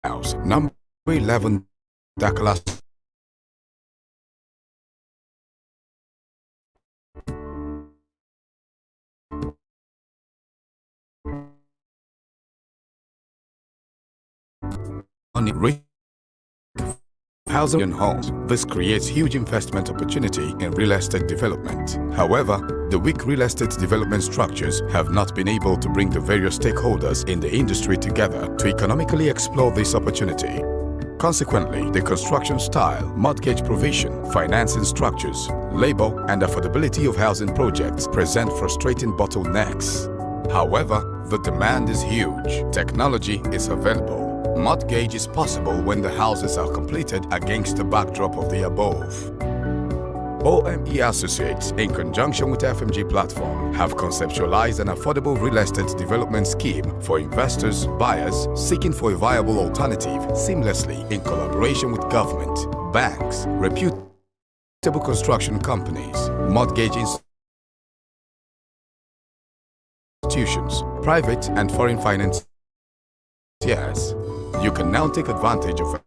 House, number 11, Daklas. On housing and homes. This creates huge investment opportunity in real estate development. However, the weak real estate development structures have not been able to bring the various stakeholders in the industry together to economically explore this opportunity. Consequently, the construction style, mortgage provision, financing structures, labor, and affordability of housing projects present frustrating bottlenecks. However, the demand is huge. Technology is available. Mortgage is possible when the houses are completed against the backdrop of the above. OME Associates, in conjunction with FMG Platform, have conceptualized an affordable real estate development scheme for investors, buyers seeking for a viable alternative seamlessly in collaboration with government, banks, reputable construction companies, mortgage institutions, private and foreign finance. Yes, you can now take advantage of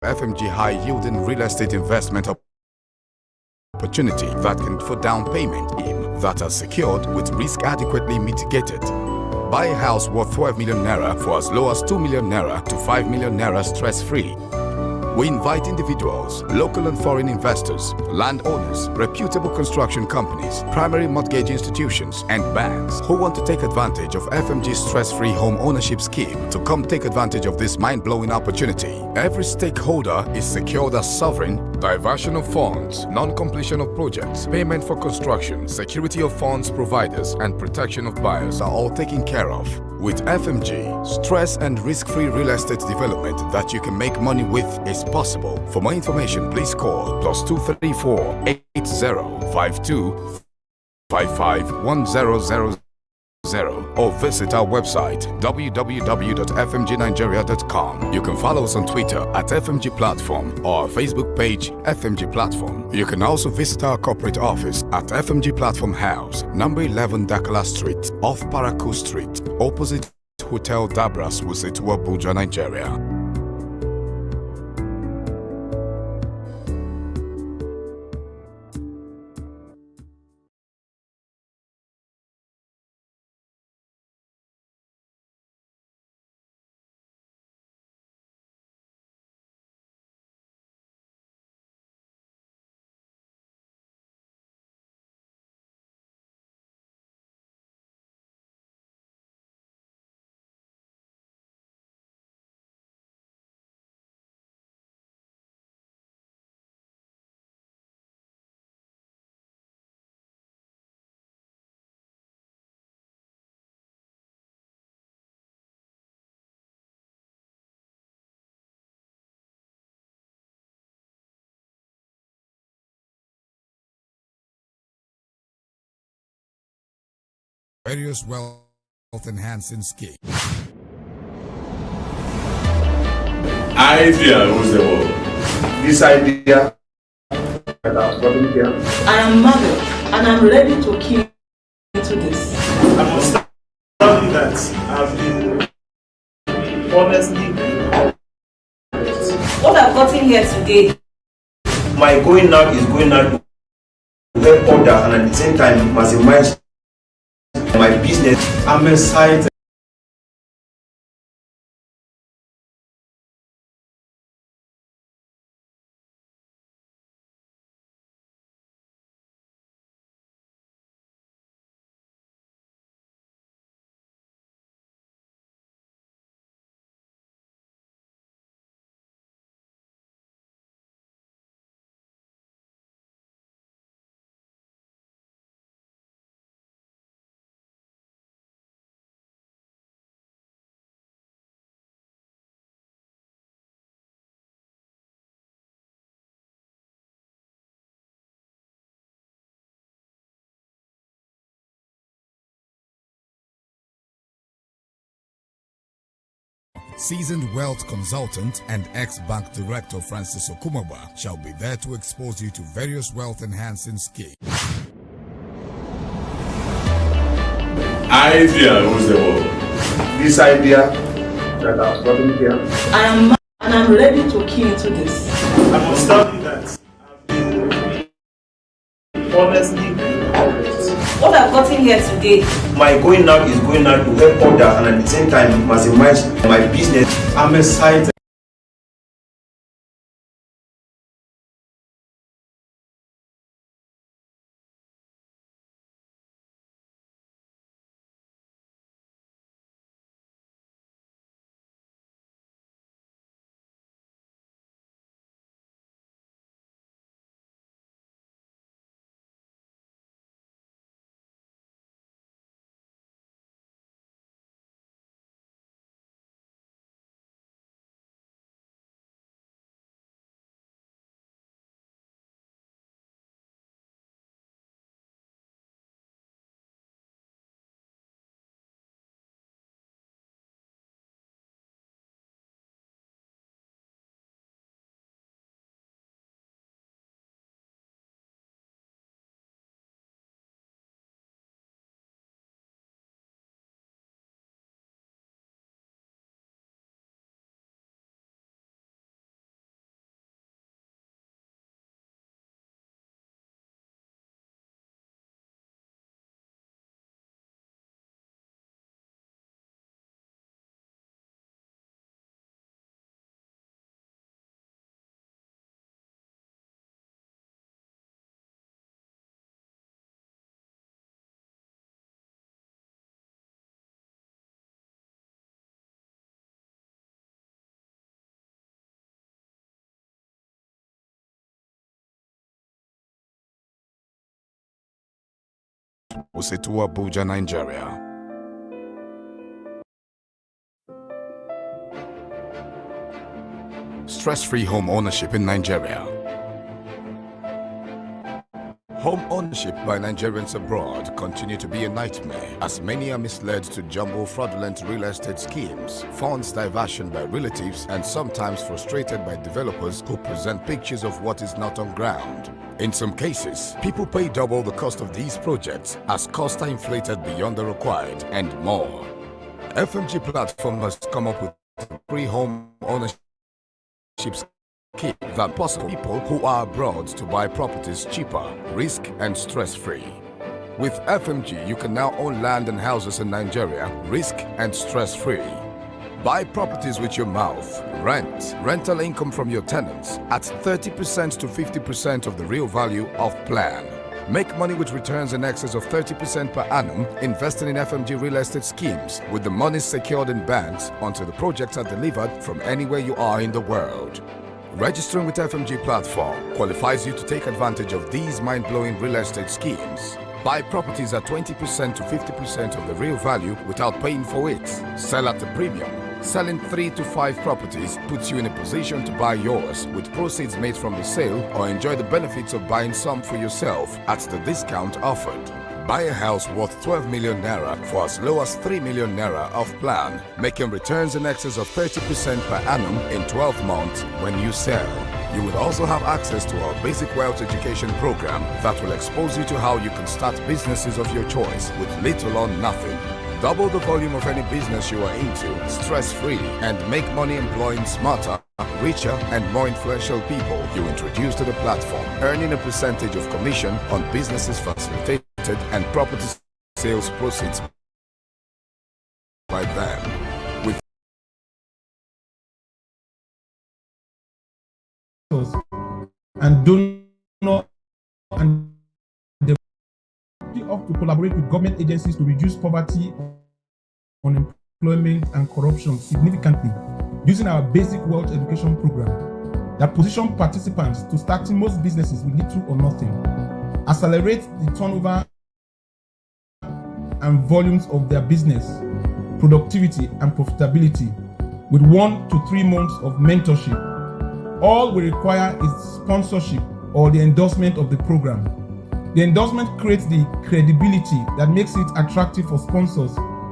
FMG high-yielding real estate investment opportunity that can for down payment that are secured with risk adequately mitigated. Buy a house worth 12 million naira for as low as 2 million naira to 5 million naira stress-free. We invite individuals, local and foreign investors, landowners, reputable construction companies, primary mortgage institutions, and banks who want to take advantage of FMG's stress-free home ownership scheme to come take advantage of this mind-blowing opportunity. Every stakeholder is secured as sovereign, diversion of funds, non-completion of projects, payment for construction, security of funds providers, and protection of buyers are all taken care of. With FMG, stress and risk-free real estate development that you can make money with is possible. For more information, please call +234 8052 551000 or visit our website www.fmgnigeria.com. You can follow us on Twitter at FMG Platform or our Facebook page FMG Platform. You can also visit our corporate office at FMG Platform House, number 11 Dakala Street, off Parakou Street, opposite Hotel Dabras, Wussetu, Abuja, Nigeria. Various wealth enhancing schemes. Idea rules the world. This idea that I was brought here. I am mother and I'm ready to key into this. I must tell you that I've been honestly what I've gotten here today. My going out is going out to help order and at the same time maximize my business. I'm excited. Seasoned wealth consultant and ex-bank director Francis Okumawa shall be there to expose you to various wealth enhancing schemes. Idea rules the world. This idea that I've gotten here. I am mad and I'm ready to key into this. I must tell you that I've been honestly honest. What I've gotten here today. My going out is going out to help others and at the same time maximize my business. I'm excited. Usitua Abuja, Nigeria. Stress-free home ownership in Nigeria. Home ownership by Nigerians abroad continue to be a nightmare as many are misled to jumbo fraudulent real estate schemes, funds diversion by relatives, and sometimes frustrated by developers who present pictures of what is not on ground. In some cases, people pay double the cost of these projects as costs are inflated beyond the required and more. FMG platform must come up with a free home ownership scheme that possible people who are abroad to buy properties cheaper, risk and stress-free. With FMG, you can now own land and houses in Nigeria, risk and stress-free. Buy properties with your mouth, rent, rental income from your tenants at 30% to 50% of the real value of plan. Make money with returns in excess of 30% per annum investing in FMG real estate schemes with the money secured in banks until the projects are delivered from anywhere you are in the world. Registering with FMG platform qualifies you to take advantage of these mind-blowing real estate schemes. Buy properties at 20% to 50% of the real value without paying for it. Sell at a premium. Selling 3 to 5 properties puts you in a position to buy yours with proceeds made from the sale or enjoy the benefits of buying some for yourself at the discount offered. Buy a house worth 12 million naira for as low as 3 million naira off plan, making returns in excess of 30% per annum in 12 months when you sell. You will also have access to our basic wealth education program that will expose you to how you can start businesses of your choice with little or nothing. Double the volume of any business you are into, stress-free, and make money employing smarter, richer, and more influential people you introduce to the platform, earning a percentage of commission on businesses facilitated and property sales proceeds by them. With and donor and off to collaborate with government agencies to reduce poverty, unemployment, and corruption significantly using our basic wealth education program that position participants to starting most businesses with little or nothing, accelerate the turnover and volumes of their business, productivity, and profitability with 1 to 3 months of mentorship. All we require is sponsorship or the endorsement of the program. The endorsement creates the credibility that makes it attractive for sponsors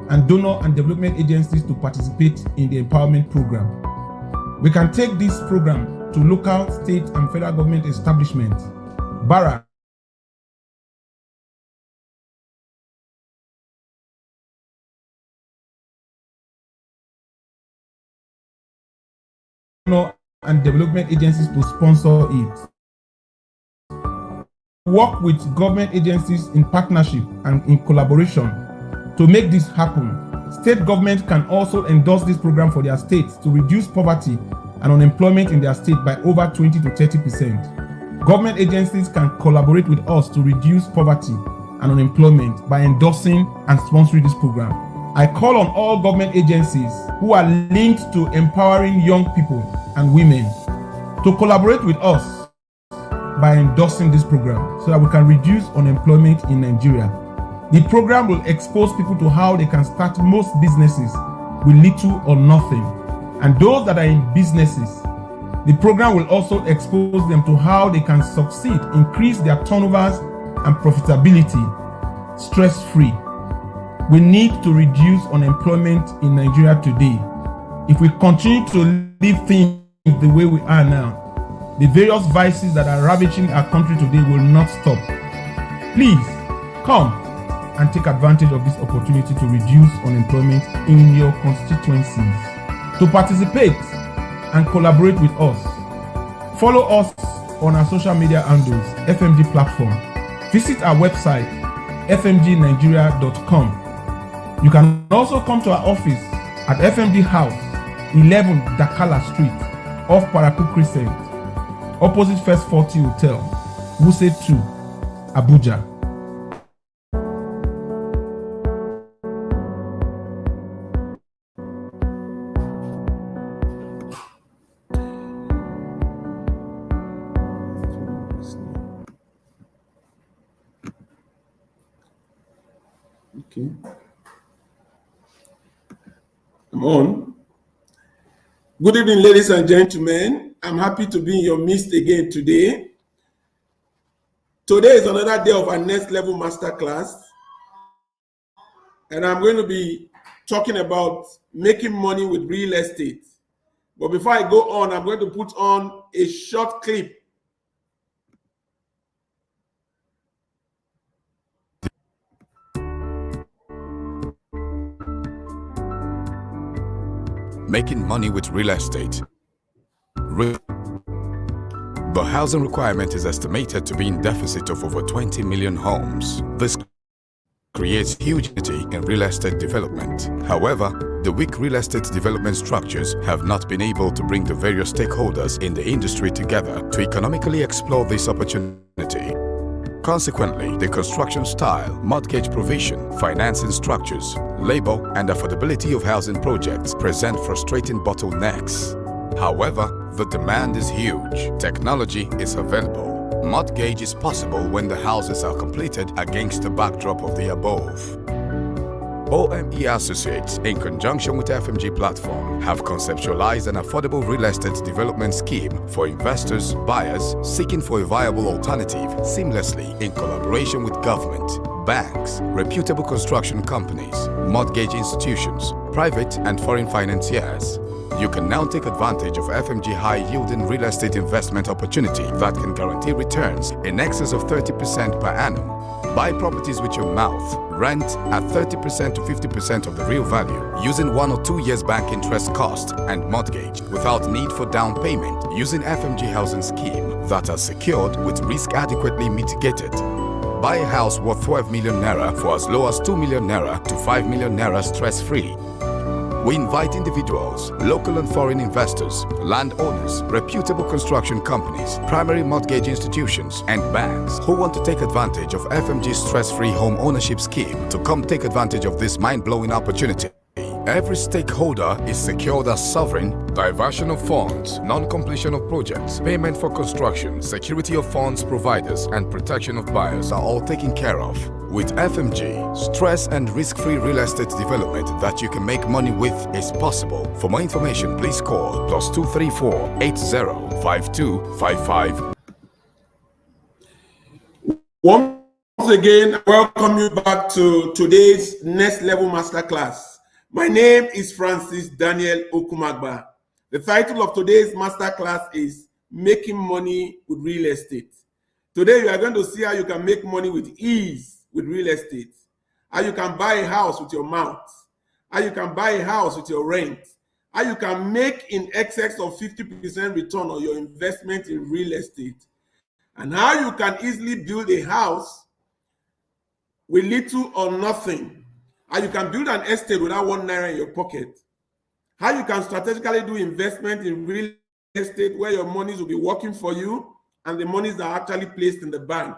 and donor and development agencies to participate in the empowerment program. We can take this program to local, state, and federal government establishments, barracks, and development agencies to sponsor it. Work with government agencies in partnership and in collaboration to make this happen. State governments can also endorse this program for their states to reduce poverty and unemployment in their state by over 20 to 30%. Government agencies can collaborate with us to reduce poverty and unemployment by endorsing and sponsoring this program. I call on all government agencies who are linked to empowering young people and women to collaborate with us by endorsing this program so that we can reduce unemployment in Nigeria. The program will expose people to how they can start most businesses with little or nothing. And those that are in businesses, the program will also expose them to how they can succeed, increase their turnovers and profitability stress-free. We need to reduce unemployment in Nigeria today. If we continue to leave things the way we are now, the various vices that are ravaging our country today will not stop. Please come and take advantage of this opportunity to reduce unemployment in your constituencies. To participate and collaborate with us, follow us on our social media handles, FMG platform. Visit our website, fmgnigeria.com. You can also come to our office at FMG House, 11 Dakala Street, off Paraku Crescent, opposite First 40 Hotel, Wuse 2, Abuja. Okay. I'm on. Good evening, ladies and gentlemen. I'm happy to be in your midst again today. Today is another day of our next level masterclass, and I'm going to be talking about making money with real estate. But before I go on, I'm going to put on a short clip. Making money with real estate. The housing requirement is estimated to be in deficit of over 20 million homes. This creates huge inequality in real estate development. However, the weak real estate development structures have not been able to bring the various stakeholders in the industry together to economically explore this opportunity. Consequently, the construction style, mortgage provision, financing structures, labor, and affordability of housing projects present frustrating bottlenecks. However, the demand is huge. Technology is available. Mortgage is possible when the houses are completed against the backdrop of the above. OME Associates, in conjunction with FMG Platform, have conceptualized an affordable real estate development scheme for investors, buyers seeking for a viable alternative seamlessly in collaboration with government, banks, reputable construction companies, mortgage institutions, private and foreign financiers. You can now take advantage of FMG high-yielding real estate investment opportunity that can guarantee returns in excess of 30% per annum. Buy properties with your mouth. Rent at 30% to 50% of the real value using 1 or 2 years bank interest cost and mortgage without need for down payment using FMG housing scheme that are secured with risk adequately mitigated. Buy a house worth 12 million naira for as low as 2 million naira to 5 million naira stress-free. We invite individuals, local and foreign investors, landowners, reputable construction companies, primary mortgage institutions, and banks who want to take advantage of FMG's stress-free home ownership scheme to come take advantage of this mind-blowing opportunity. Every stakeholder is secured as sovereign, diversion of funds, non-completion of projects, payment for construction, security of funds providers, and protection of buyers are all taken care of. With FMG, stress and risk-free real estate development that you can make money with is possible. For more information, please call +234 805255. Once again, I welcome you back to today's Next Level Masterclass. My name is Francis Daniel Okumagba. The title of today's masterclass is Making Money with Real Estate. Today, you are going to see how you can make money with ease with real estate, how you can buy a house with your mouth, how you can buy a house with your rent, how you can make in excess of 50% return on your investment in real estate, and how you can easily build a house with little or nothing, how you can build an estate without 1 naira in your pocket, how you can strategically do investment in real estate where your monies will be working for you and the monies are actually placed in the bank,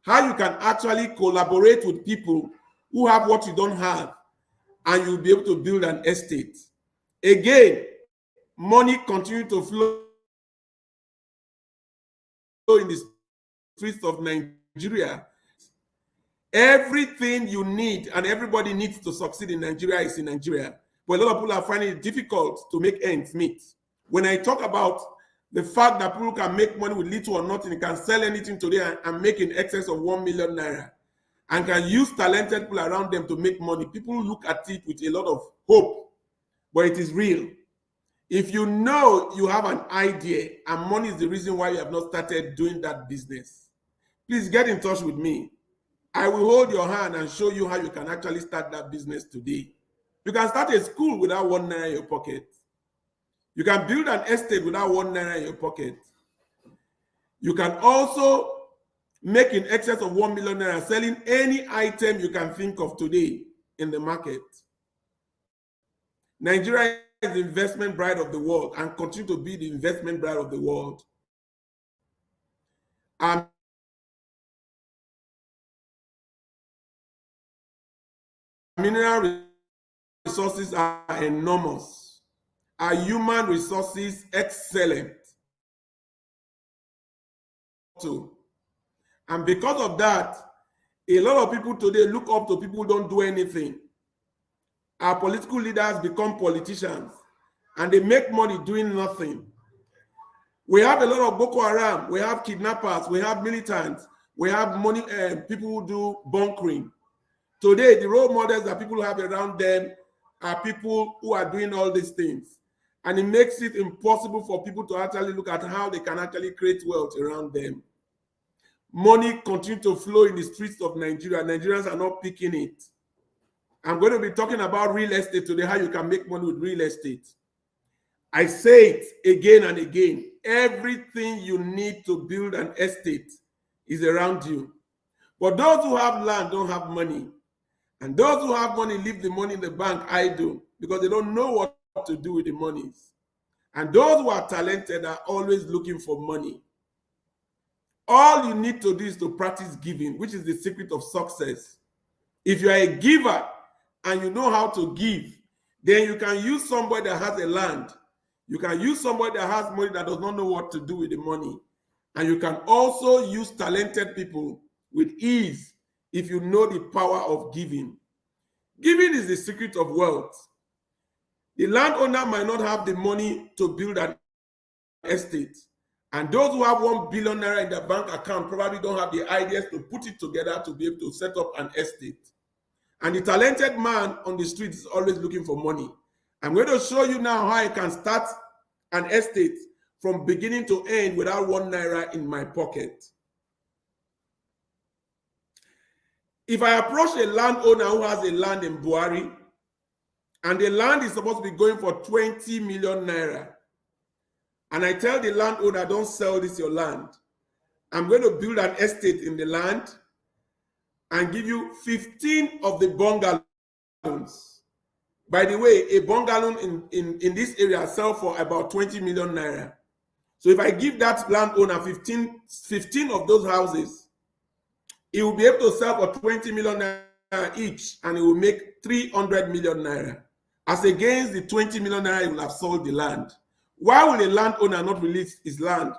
how you can actually collaborate with people who have what you don't have and you'll be able to build an estate. Again, money continue to flow in the streets of Nigeria. Everything you need and everybody needs to succeed in Nigeria is in Nigeria. But a lot of people are finding it difficult to make ends meet. When I talk about the fact that people can make money with little or nothing, can sell anything today and make in excess of 1 million naira, and can use talented people around them to make money, people look at it with a lot of hope, but it is real. If you know you have an idea and money is the reason why you have not started doing that business, please get in touch with me. I will hold your hand and show you how you can actually start that business today. You can start a school without 1 naira in your pocket. You can build an estate without 1 naira in your pocket. You can also make in excess of 1 million naira selling any item you can think of today in the market. Nigeria is the investment bride of the world and continue to be the investment bride of the world. Our mineral resources are enormous. Our human resources excellent too. And because of that, a lot of people today look up to people who don't do anything. Our political leaders become politicians and they make money doing nothing. We have a lot of Boko Haram, we have kidnappers, we have militants, we have money, people who do bunkering. Today, the role models that people have around them are people who are doing all these things. And it makes it impossible for people to actually look at how they can actually create wealth around them. Money continues to flow in the streets of Nigeria. Nigerians are not picking it. I'm going to be talking about real estate today, how you can make money with real estate. I say it again and again. Everything you need to build an estate is around you. But those who have land don't have money. And those who have money leave the money in the bank idle because they don't know what to do with the monies. And those who are talented are always looking for money. All you need to do is to practice giving, which is the secret of success. If you are a giver and you know how to give, then you can use somebody that has a land. You can use somebody that has money that does not know what to do with the money. And you can also use talented people with ease if you know the power of giving. Giving is the secret of wealth. The landowner might not have the money to build an estate. And those who have 1 billion naira in their bank account probably don't have the ideas to put it together to be able to set up an estate. And the talented man on the street is always looking for money. I'm going to show you now how I can start an estate from beginning to end without 1 naira in my pocket. If I approach a landowner who has a land in Buhari, and the land is supposed to be going for 20 million naira, and I tell the landowner, don't sell this your land. I'm going to build an estate in the land and give you 15 of the bungalows. By the way, a bungalow in this area sells for about 20 million naira. So if I give that landowner 15 of those houses, he will be able to sell for 20 million naira each, and he will make 300 million naira. As against the 20 million naira he will have sold the land. Why will a landowner not release his land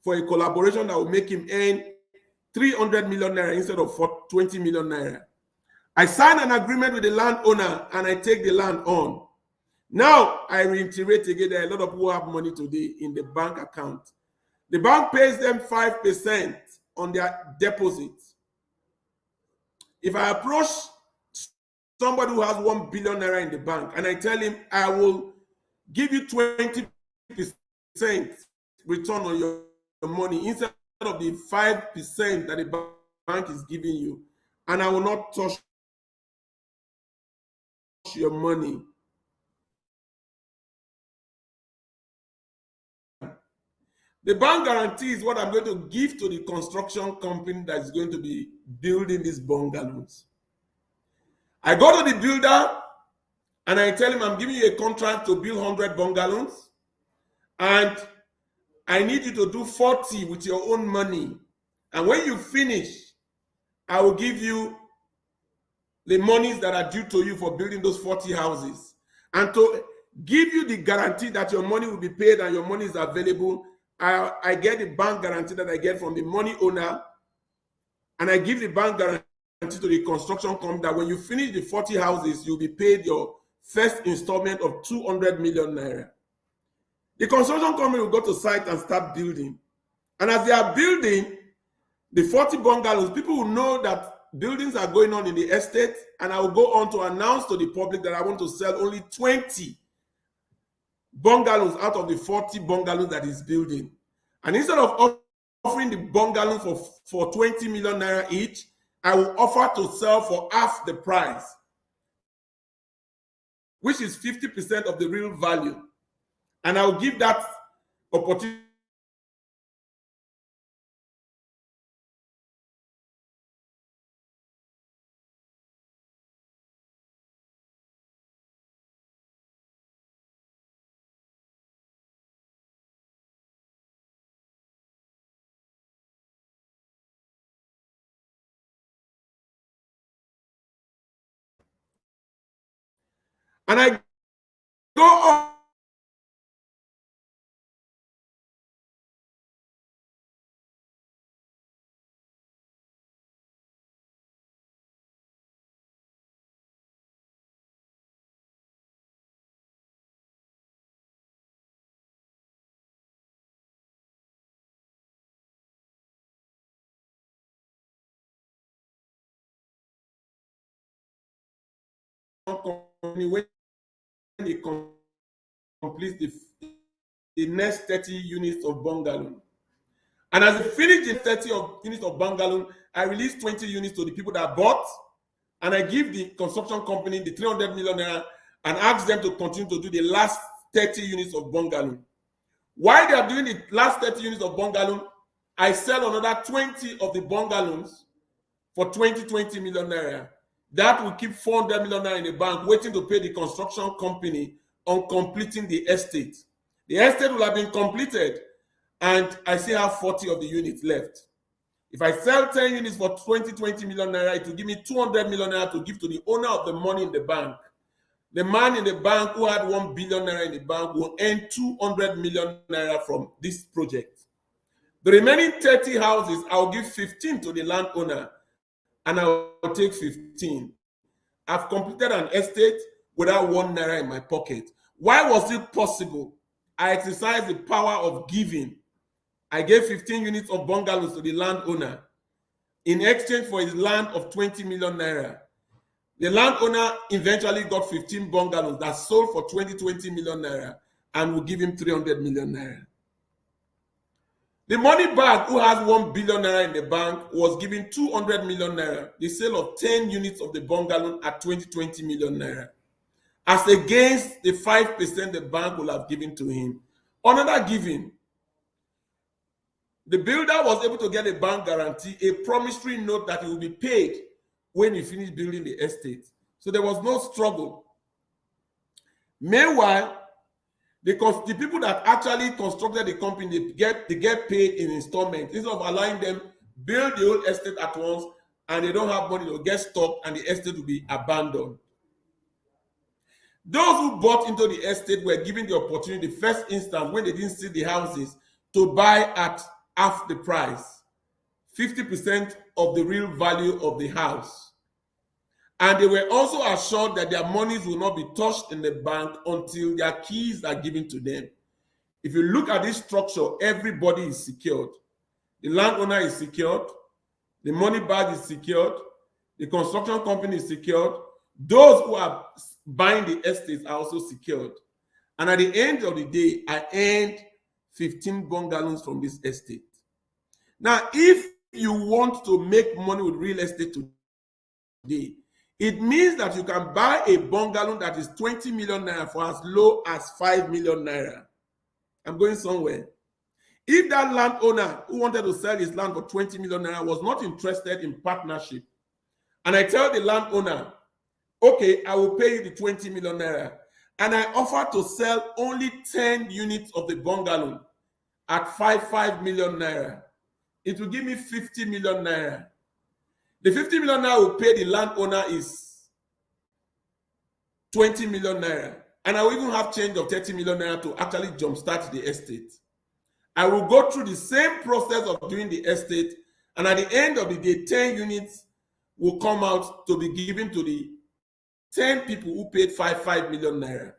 for a collaboration that will make him earn 300 million naira instead of 20 million naira? I sign an agreement with the landowner and I take the land on. Now, I reiterate again, there are a lot of people who have money today in the bank account. The bank pays them 5% on their deposits. If I approach somebody who has 1 billion naira in the bank and I tell him, I will give you 20% return on your money instead of the 5% that the bank is giving you, and I will not touch your money. The bank guarantee is what I'm going to give to the construction company that is going to be building these bungalows. I go to the builder and I tell him I'm giving you a contract to build 100 bungalows and I need you to do 40 with your own money. And when you finish, I will give you the monies that are due to you for building those 40 houses. And to give you the guarantee that your money will be paid and your money is available, I get the bank guarantee that I get from the money owner, and I give the bank guarantee to the construction company that when you finish the 40 houses, you'll be paid your first installment of 200 million naira. The construction company will go to site and start building. And as they are building the 40 bungalows, people will know that buildings are going on in the estate, and I will go on to announce to the public that I want to sell only 20 bungalows out of the 40 bungalows that is building. And instead of offering the bungalows for 20 million naira each, I will offer to sell for half the price, which is 50% of the real value. And I will give that opportunity and I go on. When it completes the next 30 units of bungalow. And as I finish the 30 units of bungalow, I release 20 units to the people that bought, and I give the construction company the 300 million naira and ask them to continue to do the last 30 units of bungalow. While they are doing the last 30 units of bungalow, I sell another 20 of the bungalows for 20 million naira. That will keep 400 million naira in the bank, waiting to pay the construction company on completing the estate. The estate will have been completed, and I still have 40 of the units left. If I sell 10 units for 20 million naira, it will give me 200 million naira to give to the owner of the money in the bank. The man in the bank who had 1 billion naira in the bank will earn 200 million naira from this project. The remaining 30 houses, I'll give 15 to the landowner, and I'll take 15. I've completed an estate without 1 naira in my pocket. Why was it possible? I exercised the power of giving. I gave 15 units of bungalows to the landowner in exchange for his land of 20 million naira. The landowner eventually got 15 bungalows that sold for 20 million naira and will give him 300 million naira. The money bag who has 1 billion naira in the bank was given 200 million naira, the sale of 10 units of the bungalow at 20 million naira, as against the 5% the bank will have given to him. Another giving, the builder was able to get a bank guarantee, a promissory note that he will be paid when he finished building the estate. So there was no struggle. Meanwhile, the people that actually constructed the company, they get paid in installments instead of allowing them build the whole estate at once, and they don't have money to get stopped and the estate will be abandoned. Those who bought into the estate were given the opportunity, the first instance when they didn't see the houses, to buy at half the price, 50% of the real value of the house. And they were also assured that their monies will not be touched in the bank until their keys are given to them. If you look at this structure, everybody is secured. The landowner is secured. The money bag is secured. The construction company is secured. Those who are buying the estates are also secured. And at the end of the day, I earned 15 bungalows from this estate. Now, if you want to make money with real estate today, it means that you can buy a bungalow that is 20 million naira for as low as 5 million naira. I'm going somewhere. If that landowner who wanted to sell his land for 20 million naira was not interested in partnership, and I tell the landowner, okay, I will pay you the 20 million naira, and I offer to sell only 10 units of the bungalow at 5 million naira, it will give me 50 million naira. The 50 million naira will pay the landowner is 20 million naira. And I will even have change of 30 million naira to actually jumpstart the estate. I will go through the same process of doing the estate, and at the end of the day, 10 units will come out to be given to the 10 people who paid 5 million naira.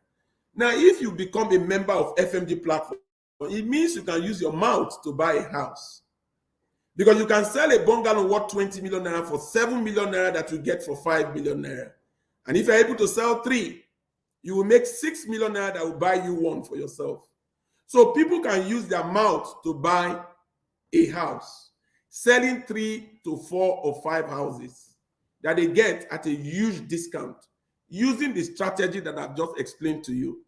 Now, if you become a member of FMG platform, it means you can use your mouth to buy a house. Because you can sell a bungalow worth 20 million naira for 7 million naira that you get for 5 million naira. And if you're able to sell 3, you will make 6 million naira that will buy you 1 for yourself. So people can use their mouth to buy a house, selling 3 to 4 or 5 houses that they get at a huge discount using the strategy that I've just explained to you.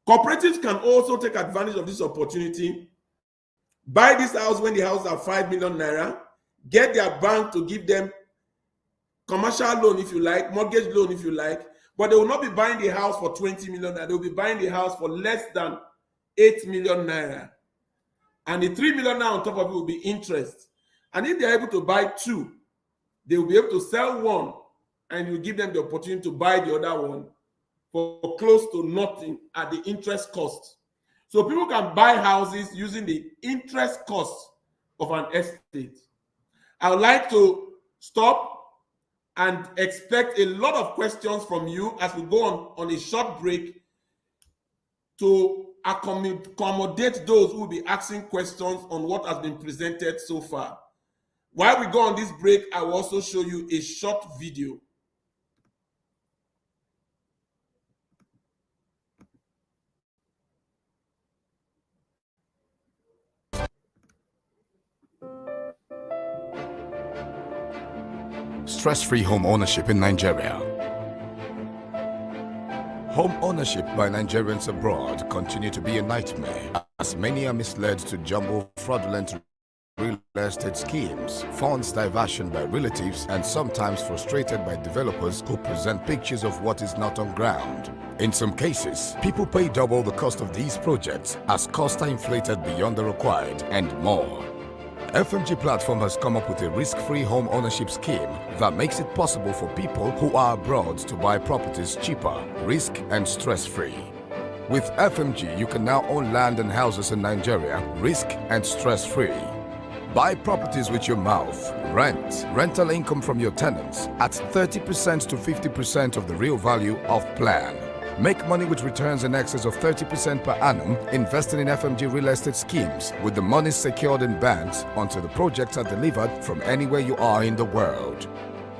Cooperatives can also take advantage of this opportunity. Buy this house when the house are 5 million naira, get their bank to give them commercial loan if you like, mortgage loan if you like, but they will not be buying the house for 20 million naira. They will be buying the house for less than 8 million naira. And the 3 million naira on top of it will be interest. And if they're able to buy 2, they will be able to sell 1, and you give them the opportunity to buy the other one for close to nothing at the interest cost. So people can buy houses using the interest cost of an estate. I would like to stop and expect a lot of questions from you as we go on a short break to accommodate those who will be asking questions on what has been presented so far. While we go on this break, I will also show you a short video. Stress-free home ownership in Nigeria. Home ownership by Nigerians abroad continue to be a nightmare, as many are misled to jumble fraudulent real estate schemes, funds diversion by relatives, and sometimes frustrated by developers who present pictures of what is not on ground. In some cases, people pay double the cost of these projects as costs are inflated beyond the required and more. FMG Platform has come up with a risk-free home ownership scheme that makes it possible for people who are abroad to buy properties cheaper, risk and stress-free. With FMG, you can now own land and houses in Nigeria, risk and stress-free. Buy properties with your mouth, rent, rental income from your tenants at 30% to 50% of the real value of plan. Make money with returns in excess of 30% per annum, investing in FMG real estate schemes with the money secured in banks until the projects are delivered from anywhere you are in the world.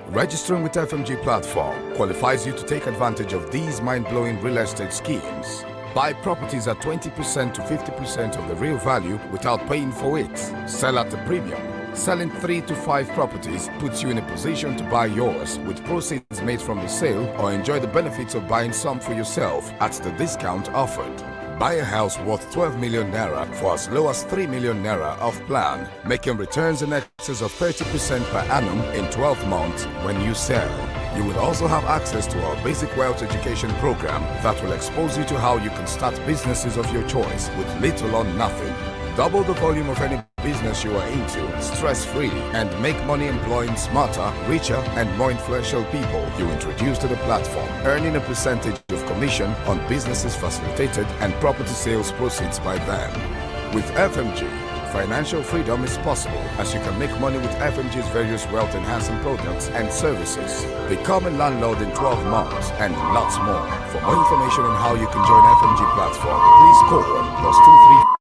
Registering with FMG Platform qualifies you to take advantage of these mind-blowing real estate schemes. Buy properties at 20% to 50% of the real value without paying for it. Sell at a premium. Selling 3 to 5 properties puts you in a position to buy yours with proceeds made from the sale, or enjoy the benefits of buying some for yourself at the discount offered. Buy a house worth 12 million naira for as low as 3 million naira off plan, making returns in excess of 30% per annum in 12 months when you sell. You will also have access to our basic wealth education program that will expose you to how you can start businesses of your choice with little or nothing. Double the volume of any business you are into, stress-free, and make money employing smarter, richer, and more influential people you introduce to the platform, earning a percentage of commission on businesses facilitated and property sales proceeds by them. With FMG, financial freedom is possible, as you can make money with FMG's various wealth-enhancing products and services. Become a landlord in 12 months and lots more. For more information on how you can join FMG platform, please call +23.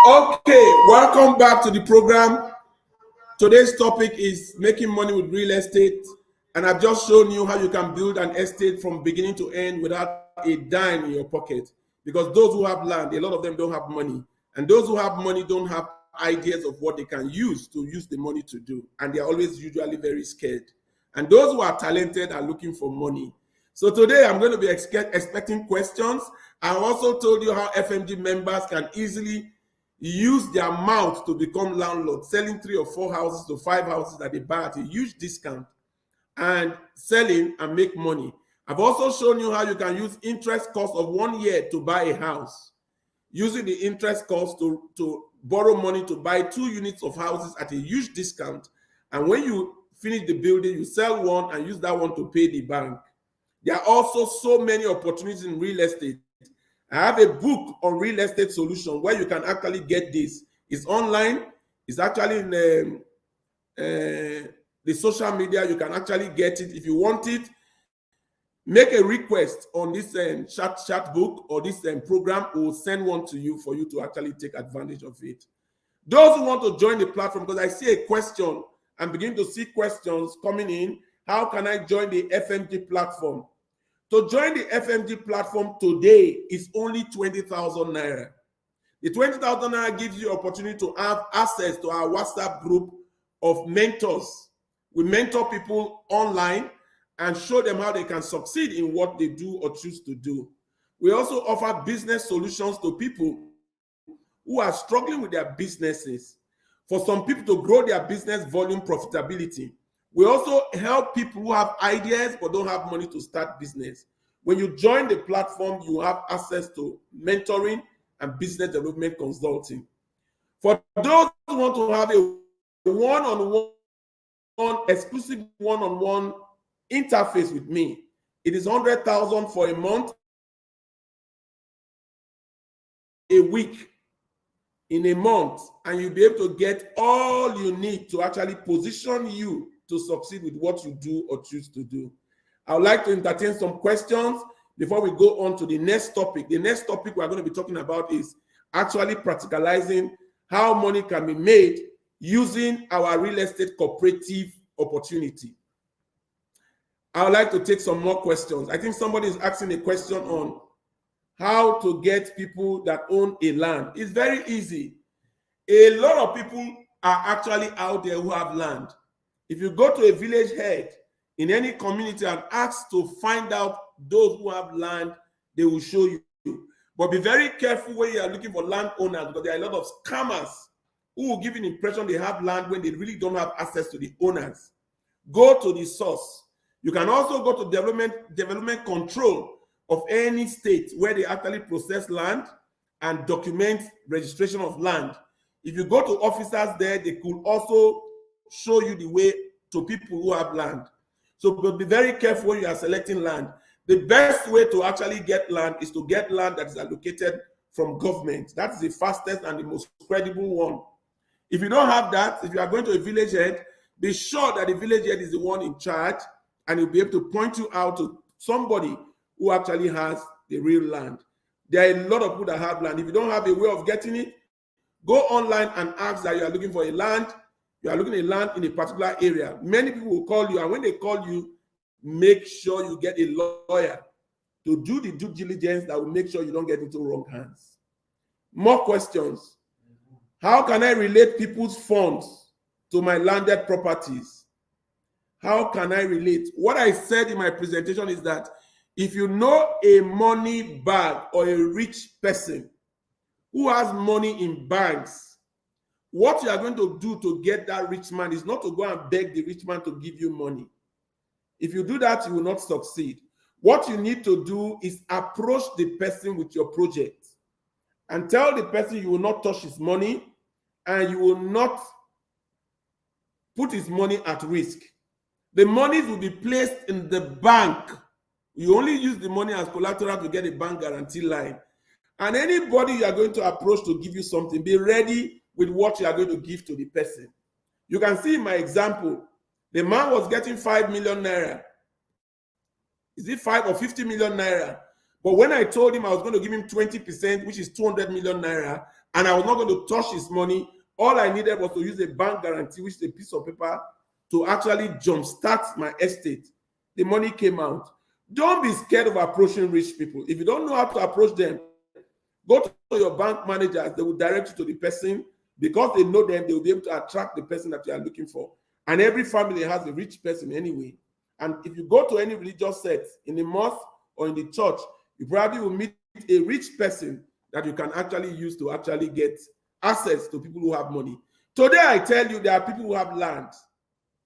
Okay, welcome back to the program. Today's topic is making money with real estate, and I've just shown you how you can build an estate from beginning to end without a dime in your pocket. Because those who have land, a lot of them don't have money, and those who have money don't have ideas of what they can use the money to do, and they are always usually very scared. And those who are talented are looking for money. So today I'm going to be expecting questions. I also told you how FMG members can easily use their mouth to become landlords, selling 3 or 4 houses to 5 houses that they buy at a huge discount and selling and make money. I've also shown you how you can use interest cost of 1 year to buy a house, using the interest cost to borrow money to buy 2 units of houses at a huge discount. And when you finish the building, you sell one and use that one to pay the bank. There are also so many opportunities in real estate. I have a book on real estate solution where you can actually get this. It's online. It's actually in the social media. You can actually get it. If you want it, make a request on this chat book or this program. We'll send one to you for you to actually take advantage of it. Those who want to join the platform, because I see a question and begin to see questions coming in. How can I join the FMG platform? To join the FMG platform today is only 20,000 naira. The 20,000 naira gives you opportunity to have access to our WhatsApp group of mentors. We mentor people online and show them how they can succeed in what they do or choose to do. We also offer business solutions to people who are struggling with their businesses. For some people to grow their business volume profitability. We also help people who have ideas but don't have money to start business. When you join the platform, you have access to mentoring and business development consulting. For those who want to have a one-on-one, exclusive one-on-one interface with me, it is 100,000 for a month, a week, in a month, and you'll be able to get all you need to actually position you to succeed with what you do or choose to do. I would like to entertain some questions before we go on to the next topic. The next topic we're going to be talking about is actually practicalizing how money can be made using our real estate cooperative opportunity. I would like to take some more questions. I think somebody is asking a question on how to get people that own a land. It's very easy. A lot of people are actually out there who have land. If you go to a village head in any community and ask to find out those who have land, they will show you. But be very careful when you are looking for landowners, because there are a lot of scammers who will give an impression they have land when they really don't have access to the owners. Go to the source. You can also go to development control of any state where they actually process land and document registration of land. If you go to officers there, they could also show you the way to people who have land. So be very careful when you are selecting land. The best way to actually get land is to get land that is allocated from government. That is the fastest and the most credible one. If you don't have that, if you are going to a village head, be sure that the village head is the one in charge, and he'll be able to point you out to somebody who actually has the real land. There are a lot of people that have land. If you don't have a way of getting it, go online and ask that you are looking for a land. You are looking at land in a particular area. Many people will call you, and when they call you, make sure you get a lawyer to do the due diligence that will make sure you don't get into wrong hands. More questions. How can I relate people's funds to my landed properties? How can I relate? What I said in my presentation is that if you know a money bag or a rich person who has money in banks, what you are going to do to get that rich man is not to go and beg the rich man to give you money. If you do that, you will not succeed. What you need to do is approach the person with your project and tell the person you will not touch his money and you will not put his money at risk. The money will be placed in the bank. You only use the money as collateral to get a bank guarantee line. And anybody you are going to approach to give you something, be ready with what you are going to give to the person. You can see in my example, the man was getting 5 million naira. Is it 5 or 50 million naira? But when I told him I was going to give him 20%, which is 200 million naira, and I was not going to touch his money, all I needed was to use a bank guarantee, which is a piece of paper, to actually jumpstart my estate. The money came out. Don't be scared of approaching rich people. If you don't know how to approach them, go to your bank managers. They will direct you to the person. Because they know them, they will be able to attract the person that you are looking for. And every family has a rich person anyway. And if you go to any religious sect, in the mosque or in the church, you probably will meet a rich person that you can actually use to actually get access to people who have money. Today, I tell you, there are people who have land.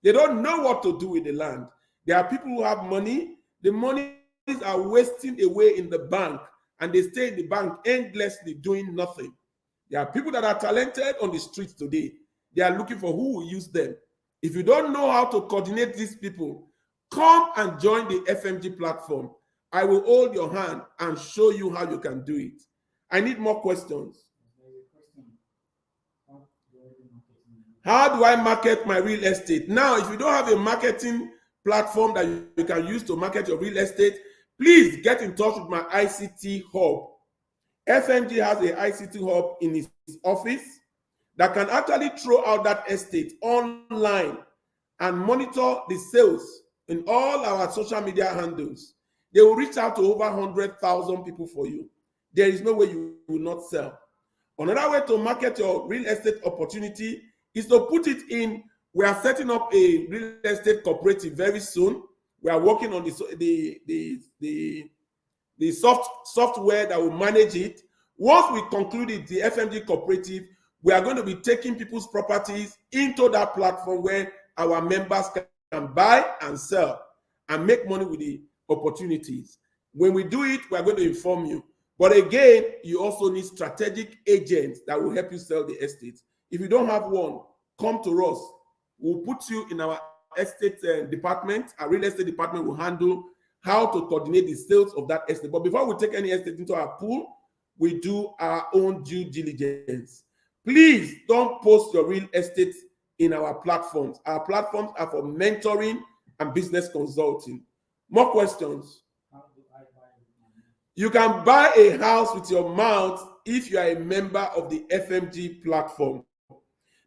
They don't know what to do with the land. There are people who have money. The monies are wasting away in the bank, and they stay in the bank endlessly doing nothing. There are people that are talented on the streets today. They are looking for who will use them. If you don't know how to coordinate these people, come and join the FMG platform. I will hold your hand and show you how you can do it. I need more questions. How do I market my real estate? Now, if you don't have a marketing platform that you can use to market your real estate, please get in touch with my ICT hub. FMG has a ICT hub in his office that can actually throw out that estate online and monitor the sales in all our social media handles. They will reach out to over 100,000 people for you. There is no way you will not sell. Another way to market your real estate opportunity is to put it in. We are setting up a real estate cooperative very soon. We are working on the software that will manage it. Once we conclude the FMG cooperative, we are going to be taking people's properties into that platform where our members can buy and sell and make money with the opportunities. When we do it, we are going to inform you. But again, you also need strategic agents that will help you sell the estate. If you don't have one, come to us. We'll put you in our estate department. Our real estate department will handle how to coordinate the sales of that estate. But before we take any estate into our pool, we do our own due diligence. Please don't post your real estate in our platforms. Our platforms are for mentoring and business consulting. More questions? You can buy a house with your mouth if you are a member of the FMG platform.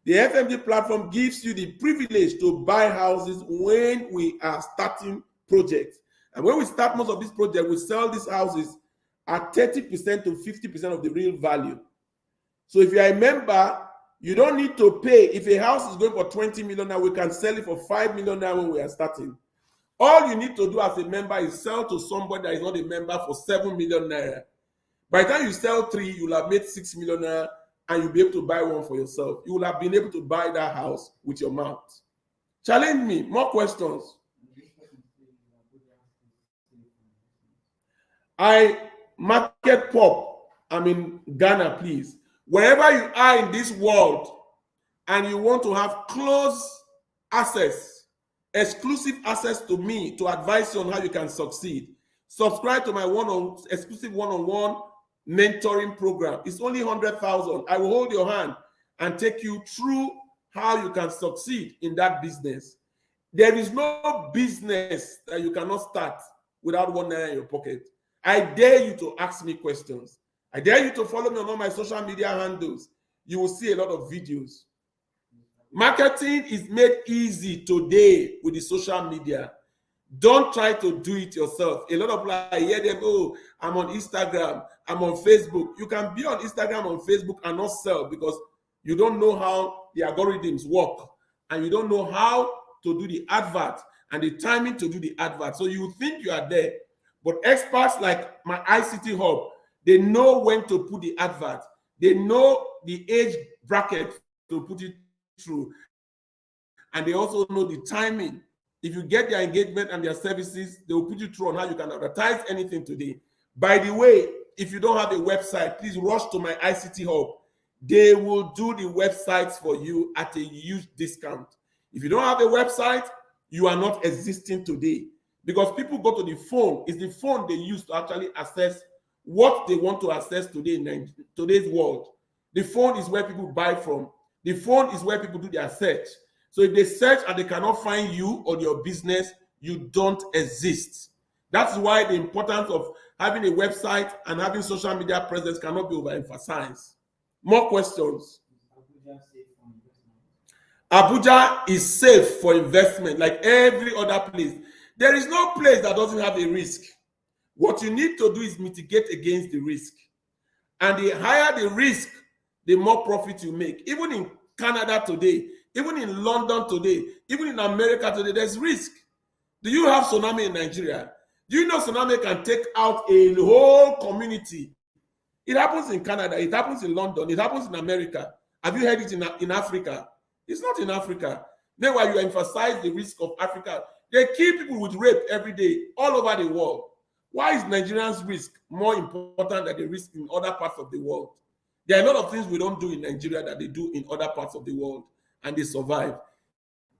The FMG platform gives you the privilege to buy houses when we are starting projects. And when we start most of these projects, we sell these houses at 30% to 50% of the real value. So if you are a member, you don't need to pay. If a house is going for 20 million now, we can sell it for 5 million now when we are starting. All you need to do as a member is sell to somebody that is not a member for 7 million naira. By the time you sell 3, you will have made 6 million naira and you'll be able to buy one for yourself. You will have been able to buy that house with your mouth. Challenge me. More questions? I market pop. I'm in Ghana, please. Wherever you are in this world and you want to have close access, exclusive access to me to advise you on how you can succeed, subscribe to my exclusive one-on-one mentoring program. It's only 100,000. I will hold your hand and take you through how you can succeed in that business. There is no business that you cannot start without 1 naira in your pocket. I dare you to ask me questions. I dare you to follow me on all my social media handles. You will see a lot of videos. Marketing is made easy today with the social media. Don't try to do it yourself. A lot of people, I hear them, oh, I'm on Instagram, I'm on Facebook. You can be on Instagram, on Facebook and not sell because you don't know how the algorithms work and you don't know how to do the advert and the timing to do the advert. So you think you are there, but experts like my ICT hub, they know when to put the advert. They know the age bracket to put it through. And they also know the timing. If you get their engagement and their services, they will put you through on how you can advertise anything today. By the way, if you don't have a website, please rush to my ICT hub. They will do the websites for you at a huge discount. If you don't have a website, you are not existing today. Because people go to the phone. It's the phone they use to actually access what they want to access today in today's world. The phone is where people buy from. The phone is where people do their search. So if they search and they cannot find you or your business, you don't exist. That's why the importance of having a website and having social media presence cannot be overemphasized. More questions? Abuja is safe for investment like every other place. There is no place that doesn't have a risk. What you need to do is mitigate against the risk. And the higher the risk, the more profit you make. Even in Canada today, even in London today, even in America today, there's risk. Do you have tsunami in Nigeria? Do you know tsunami can take out a whole community It happens in Canada, it happens in London, it happens in America. Have you heard it in Africa? It's not in Africa. Meanwhile, you emphasize the risk of Africa. They kill people with rape every day all over the world. Why is Nigerians' risk more important than the risk in other parts of the world? There are a lot of things we don't do in Nigeria that they do in other parts of the world, and they survive.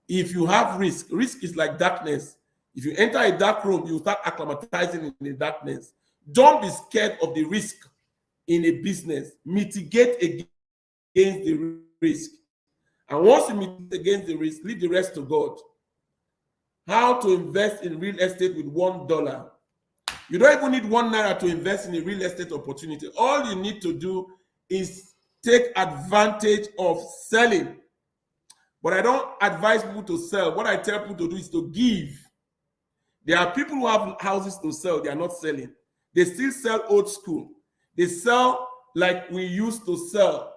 If you have risk, risk is like darkness. If you enter a dark room, you start acclimatizing in the darkness. Don't be scared of the risk in a business. Mitigate against the risk. And once you mitigate against the risk, leave the rest to God. How to invest in real estate with $1. You don't even need $1 to invest in a real estate opportunity. All you need to do is take advantage of selling. But I don't advise people to sell. What I tell people to do is to give. There are people who have houses to sell. They are not selling. They still sell old school. They sell like we used to sell.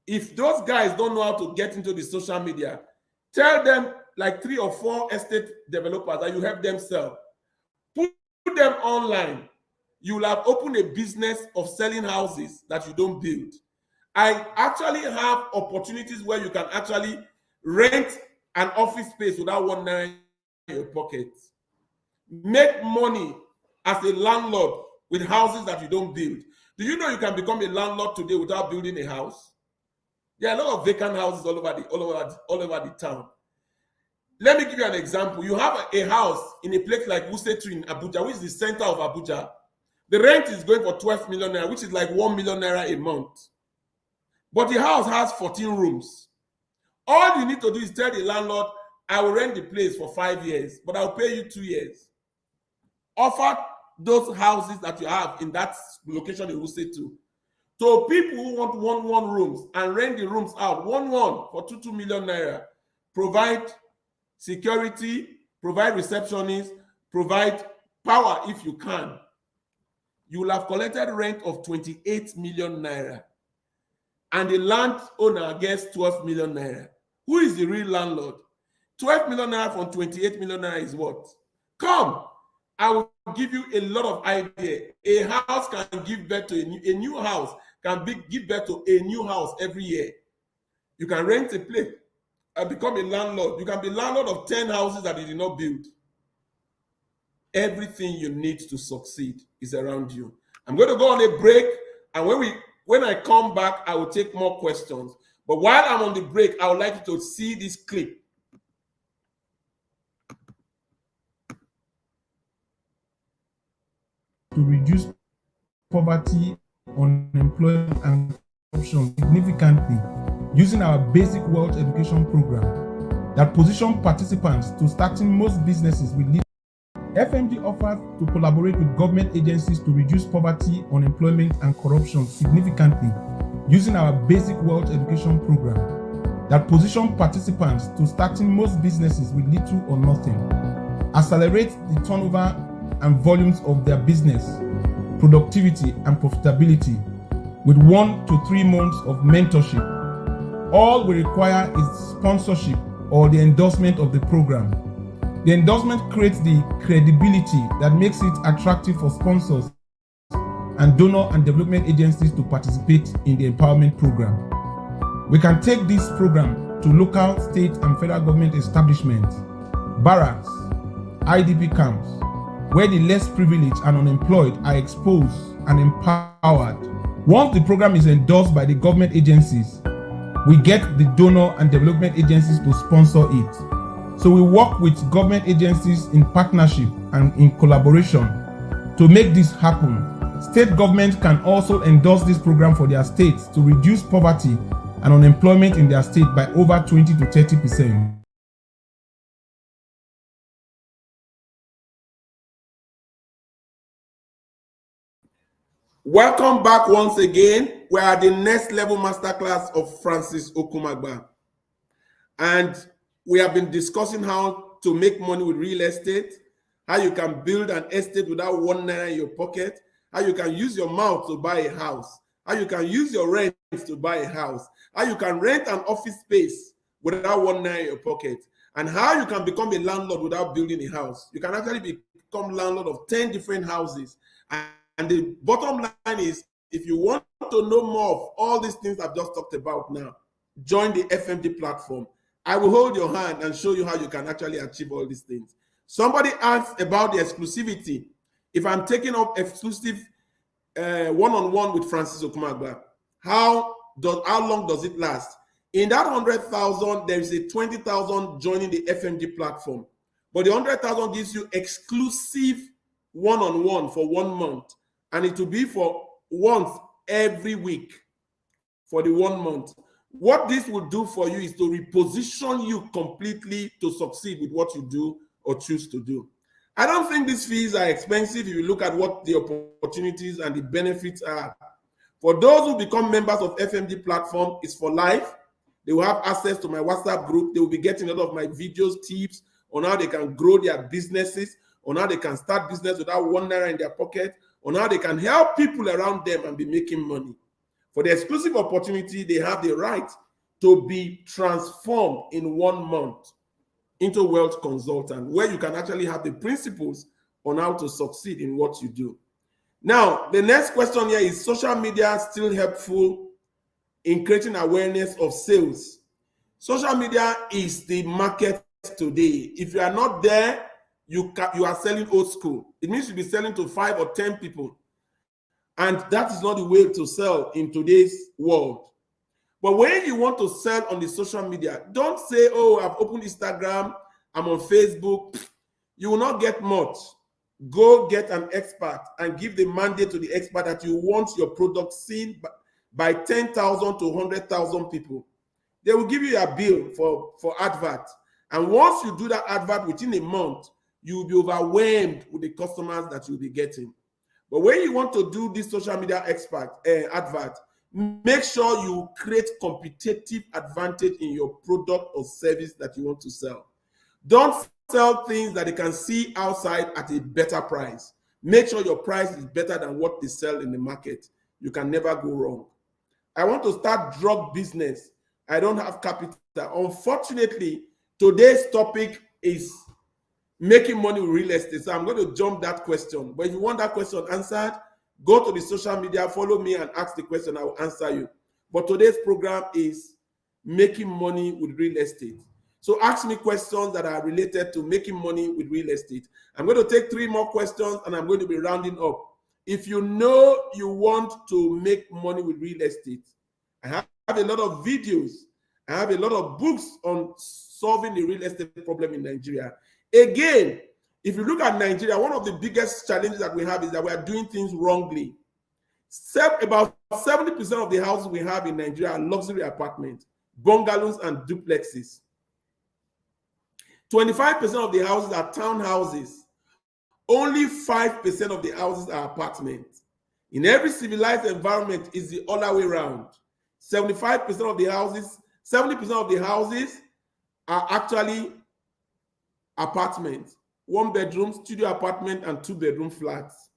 If those guys don't know how to get into the social media, tell them like 3 or 4 estate developers that you help them sell. Put them online. You will have opened a business of selling houses that you don't build. I actually have opportunities where you can actually rent an office space without $1 in your pocket. Make money as a landlord with houses that you don't build. Do you know you can become a landlord today without building a house? There are a lot of vacant houses all over the town. Let me give you an example. You have a house in a place like Wusetu in Abuja, which is the center of Abuja. The rent is going for 12 million naira, which is like 1 million naira a month. But the house has 14 rooms. All you need to do is tell the landlord, I will rent the place for 5 years, but I'll pay you 2 years. Offer those houses that you have in that location in Wusetu to people who want one rooms and rent the rooms out one for 2 million naira. Provide security, provide receptionists, provide power if you can. You will have collected rent of 28 million naira, and the landowner gets 12 million naira. Who is the real landlord? 12 million naira from 28 million naira is what? Come, I will give you a lot of idea. A house can give birth to a new house can give birth to a new house every year. You can rent a place and become a landlord. You can be landlord of 10 houses that you did not build. Everything you need to succeed is around you. I'm going to go on a break, and when I come back, I will take more questions. But while I'm on the break, I would like you to see this clip. To reduce poverty, unemployment, and corruption significantly using our basic wealth education program that position participants to starting most businesses with little. FMG offers to collaborate with government agencies to reduce poverty, unemployment, and corruption significantly using our basic wealth education program that position participants to starting most businesses with little or nothing, accelerate the turnover and volumes of their business, productivity, and profitability with 1 to 3 months of mentorship. All we require is sponsorship or the endorsement of the program. The endorsement creates the credibility that makes it attractive for sponsors and donor and development agencies to participate in the empowerment program. We can take this program to local, state, and federal government establishments, barracks, IDP camps, where the less privileged and unemployed are exposed and empowered. Once the program is endorsed by the government agencies, we get the donor and development agencies to sponsor it. So we work with government agencies in partnership and in collaboration to make this happen. State governments can also endorse this program for their states to reduce poverty and unemployment in their state by over 20 to 30%. Welcome back once again. We are at the next level masterclass of Francis Okumagba. And we have been discussing how to make money with real estate, how you can build an estate without $1 in your pocket, how you can use your mouth to buy a house, how you can use your rent to buy a house, how you can rent an office space without $1 in your pocket, and how you can become a landlord without building a house. You can actually become landlord of 10 different houses. And the bottom line is if you want to know more of all these things I've just talked about now, join the FMD platform. I will hold your hand and show you how you can actually achieve all these things. Somebody asked about the exclusivity. If I'm taking up exclusive one-on-one with Francis Okumagba, how long does it last? In that 100,000, there is a 20,000 joining the FMD platform. But the 100,000 gives you exclusive one-on-one for 1 month. And it will be for once every week for the 1 month. What this will do for you is to reposition you completely to succeed with what you do or choose to do. I don't think these fees are expensive if you look at what the opportunities and the benefits are. For those who become members of FMD platform, it's for life. They will have access to my WhatsApp group. They will be getting a lot of my videos, tips on how they can grow their businesses, on how they can start business without $1 in their pocket, on how they can help people around them and be making money. For the exclusive opportunity, they have the right to be transformed in 1 month into wealth consultant, where you can actually have the principles on how to succeed in what you do. Now, the next question here is social media still helpful in creating awareness of sales? Social media is the market today. If you are not there, you are selling old school. It means you'll be selling to 5 or 10 people. And that is not the way to sell in today's world. But when you want to sell on the social media, don't say, oh, I've opened Instagram, I'm on Facebook. You will not get much. Go get an expert and give the mandate to the expert that you want your product seen by 10,000 to 100,000 people. They will give you a bill for advert. And once you do that advert within a month, you will be overwhelmed with the customers that you'll be getting. But when you want to do this social media advert, make sure you create competitive advantage in your product or service that you want to sell. Don't sell things that they can see outside at a better price. Make sure your price is better than what they sell in the market. You can never go wrong. I want to start drug business. I don't have capital. Unfortunately, today's topic is making money with real estate. So I'm going to jump that question. But if you want that question answered, go to the social media, follow me and ask the question. I will answer you. But today's program is making money with real estate. So ask me questions that are related to making money with real estate. I'm going to take 3 more questions and I'm going to be rounding up. If you know you want to make money with real estate, I have a lot of videos. I have a lot of books on solving the real estate problem in Nigeria. Again, if you look at Nigeria, one of the biggest challenges that we have is that we are doing things wrongly. About 70% of the houses we have in Nigeria are luxury apartments, bungalows, and duplexes. 25% of the houses are townhouses. Only 5% of the houses are apartments. In every civilized environment, it's the other way around. 75% of the houses, 70% of the houses are actually apartments, 1-bedroom, studio apartment, and 2-bedroom flats.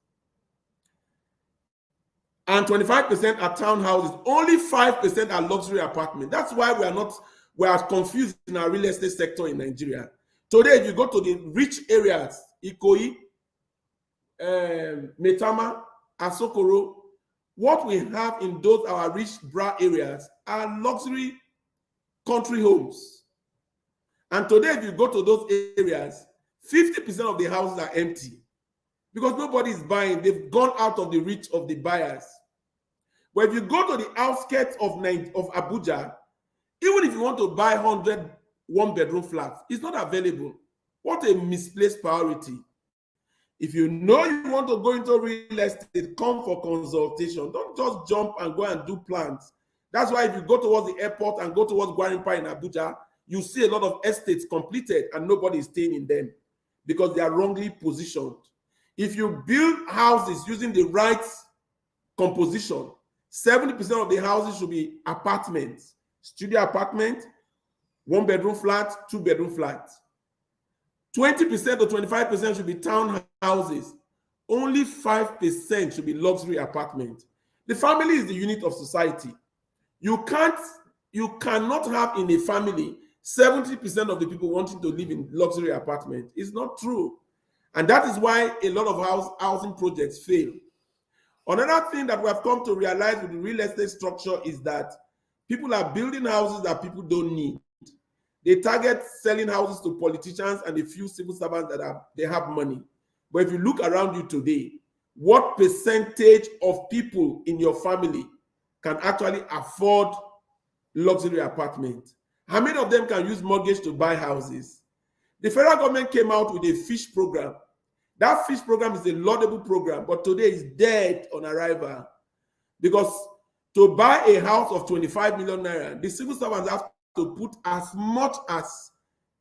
And 25% are townhouses. Only 5% are luxury apartments. That's why we are confused in our real estate sector in Nigeria. Today, if you go to the rich areas, Ikoyi, Metama, Asokoro, what we have in those our rich bra areas are luxury country homes. And today, if you go to those areas, 50% of the houses are empty because nobody is buying. They've gone out of the reach of the buyers. But if you go to the outskirts of Abuja, even if you want to buy 100 1-bedroom flats, it's not available. What a misplaced priority. If you know you want to go into real estate, come for consultation. Don't just jump and go and do plans. That's why if you go towards the airport and go towards Gwarinpa in Abuja, you see a lot of estates completed and nobody is staying in them because they are wrongly positioned. If you build houses using the right composition, 70% of the houses should be apartments, studio apartment, 1-bedroom flat, 2-bedroom flat. 20% or 25% should be townhouses. Only 5% should be luxury apartments. The family is the unit of society. You cannot have in a family 70% of the people wanting to live in luxury apartments. It's not true. And that is why a lot of housing projects fail. Another thing that we have come to realize with the real estate structure is that people are building houses that people don't need. They target selling houses to politicians and a few civil servants that they have money. But if you look around you today, what percentage of people in your family can actually afford luxury apartments? How many of them can use mortgage to buy houses? The federal government came out with a fish program. That fish program is a laudable program, but today is dead on arrival. Because to buy a house of 25 million naira, the civil servants have to put as much as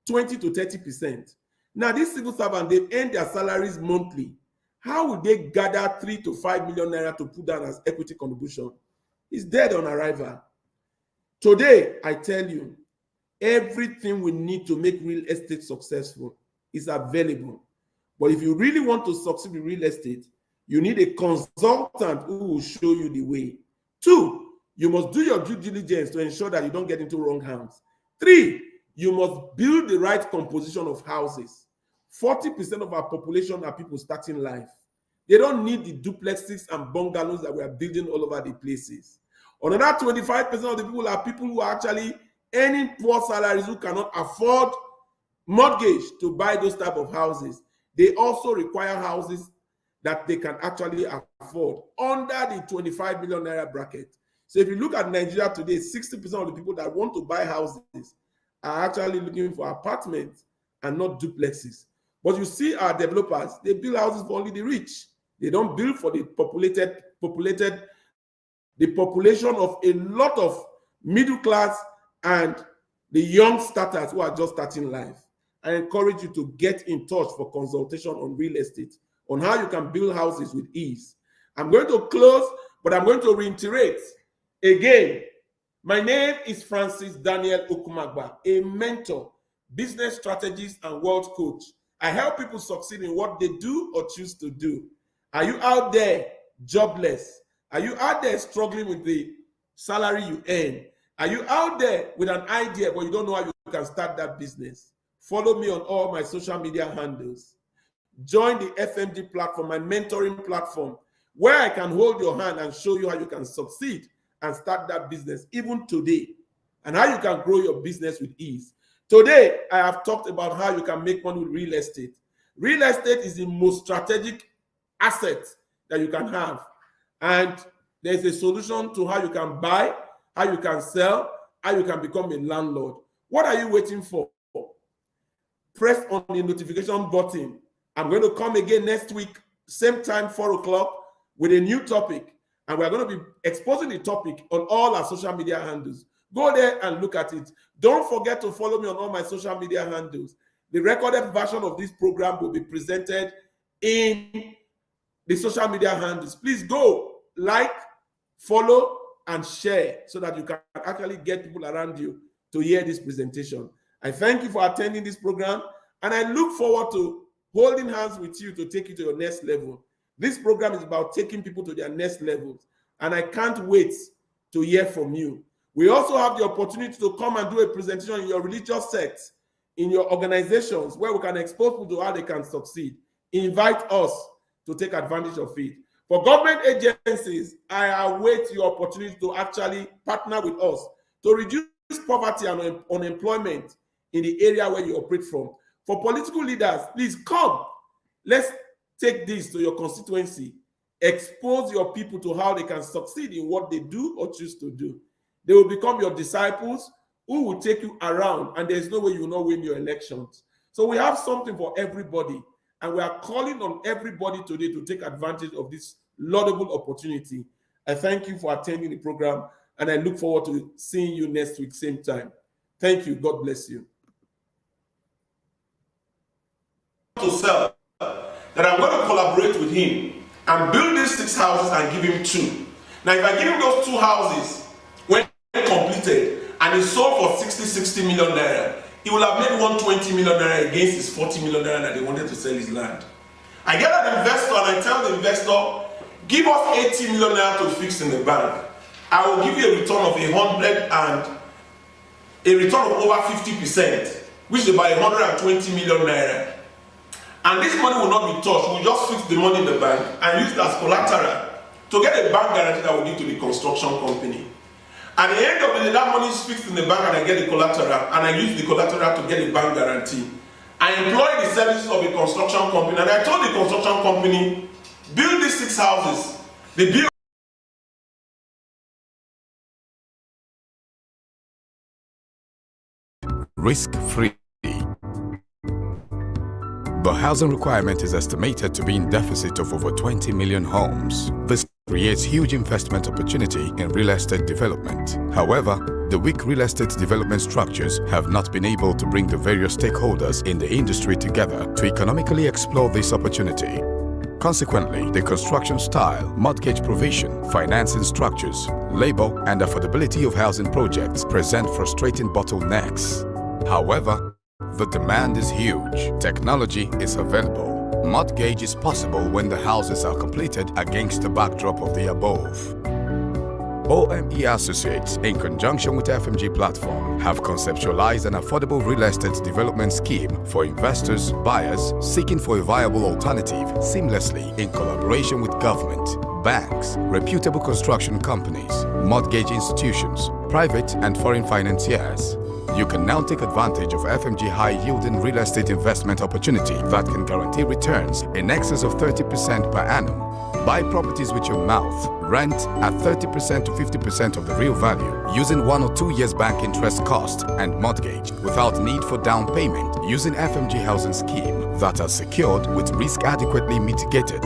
20 to 30%. Now, these civil servants, they earn their salaries monthly. How will they gather 3 to 5 million naira to put down as equity contribution? It's dead on arrival. Today, I tell you, everything we need to make real estate successful is available. But if you really want to succeed in real estate, you need a consultant who will show you the way. 2, you must do your due diligence to ensure that you don't get into wrong hands. 3, you must build the right composition of houses. 40% of our population are people starting life. They don't need the duplexes and bungalows that we are building all over the places. Another 25% of the people are people who are actually earning poor salaries, who cannot afford mortgage to buy those type of houses. They also require houses that they can actually afford under the 25 million naira bracket. So if you look at Nigeria today, 60% of the people that want to buy houses are actually looking for apartments and not duplexes. But you see our developers, they build houses for only the rich. They don't build for the population of a lot of middle class and the young starters who are just starting life. I encourage you to get in touch for consultation on real estate, on how you can build houses with ease. I'm going to close, but I'm going to reiterate again. My name is Francis Daniel Okumagba, a mentor, business strategist, and wealth coach. I help people succeed in what they do or choose to do. Are you out there jobless? Are you out there struggling with the salary you earn? Are you out there with an idea but you don't know how you can start that business? Follow me on all my social media handles. Join the FMD platform, my mentoring platform, where I can hold your hand and show you how you can succeed and start that business even today, and how you can grow your business with ease. Today, I have talked about how you can make money with real estate. Real estate is the most strategic asset that you can have. And there's a solution to how you can buy, how you can sell, how you can become a landlord. What are you waiting for? Press on the notification button. I'm going to come again next week, same time, 4 o'clock, with a new topic. And we're going to be exposing the topic on all our social media handles. Go there and look at it. Don't forget to follow me on all my social media handles. The recorded version of this program will be presented in the social media handles. Please go, like, follow, and share so that you can actually get people around you to hear this presentation. I thank you for attending this program, and I look forward to holding hands with you to take you to your next level. This program is about taking people to their next levels, and I can't wait to hear from you. We also have the opportunity to come and do a presentation in your religious sects, in your organizations, where we can expose people to how they can succeed. Invite us to take advantage of it. For government agencies, I await your opportunity to actually partner with us to reduce poverty and unemployment in the area where you operate from. For political leaders, please come. Let's take this to your constituency. Expose your people to how they can succeed in what they do or choose to do. They will become your disciples who will take you around, and there's no way you will not win your elections. So we have something for everybody, and we are calling on everybody today to take advantage of this laudable opportunity. I thank you for attending the program, and I look forward to seeing you next week, same time. Thank you. God bless you. To sell, that I'm going to collaborate with him and build these 6 houses and give him 2. Now, if I give him those 2 houses, when completed, and he sold for 60 million naira, he will have made 120 million naira against his 40 million naira that they wanted to sell his land. I get an investor and I tell the investor, give us 80 million naira to fix in the bank. I will give you a return of 100 and a return of over 50%, which is about 120 million naira. And this money will not be touched. We'll just fix the money in the bank and use it as collateral to get a bank guarantee that will give to the construction company. At the end of the day, that money is fixed in the bank and I get the collateral, and I use the collateral to get a bank guarantee. I employ the services of a construction company, and I told the construction company, build these 6 houses. They build risk-free. The housing requirement is estimated to be in deficit of over 20 million homes. This creates huge investment opportunity in real estate development. However, the weak real estate development structures have not been able to bring the various stakeholders in the industry together to economically explore this opportunity. Consequently, the construction style, mortgage provision, financing structures, labor, and affordability of housing projects present frustrating bottlenecks. However, the demand is huge. Technology is available. Mortgage is possible when the houses are completed against the backdrop of the above. OME Associates, in conjunction with FMG Platform, have conceptualized an affordable real estate development scheme for investors, buyers seeking for a viable alternative seamlessly in collaboration with government, banks, reputable construction companies, mortgage institutions, private and foreign financiers. You can now take advantage of FMG high-yielding real estate investment opportunity that can guarantee returns in excess of 30% per annum. Buy properties with your mouth, rent at 30% to 50% of the real value using 1 or 2 years bank interest cost and mortgage without need for down payment using FMG housing scheme that are secured with risk adequately mitigated.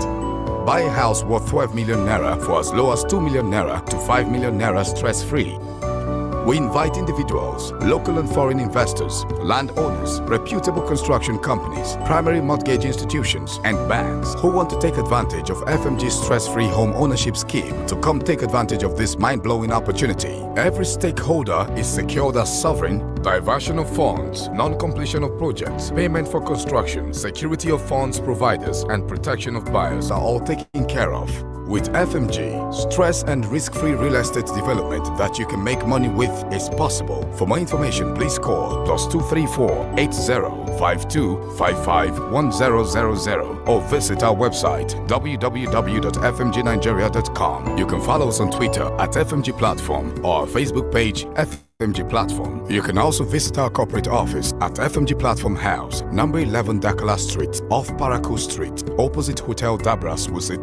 Buy a house worth 12 million naira for as low as 2 million naira to 5 million naira stress-free. We invite individuals, local and foreign investors, landowners, reputable construction companies, primary mortgage institutions, and banks who want to take advantage of FMG's stress-free home ownership scheme to come take advantage of this mind-blowing opportunity. Every stakeholder is secured as sovereign. Diversion of funds, non-completion of projects, payment for construction, security of funds providers, and protection of buyers are all taken care of. With FMG, stress and risk-free real estate development that you can make money with is possible. For more information, please call +234 8052 551000 or visit our website www.fmgnigeria.com. You can follow us on Twitter at FMG Platform or our Facebook page FMG Platform. You can also visit our corporate office at FMG Platform House, number 11 Dakala Street, off Parakou Street, opposite Hotel Dabras, Wuse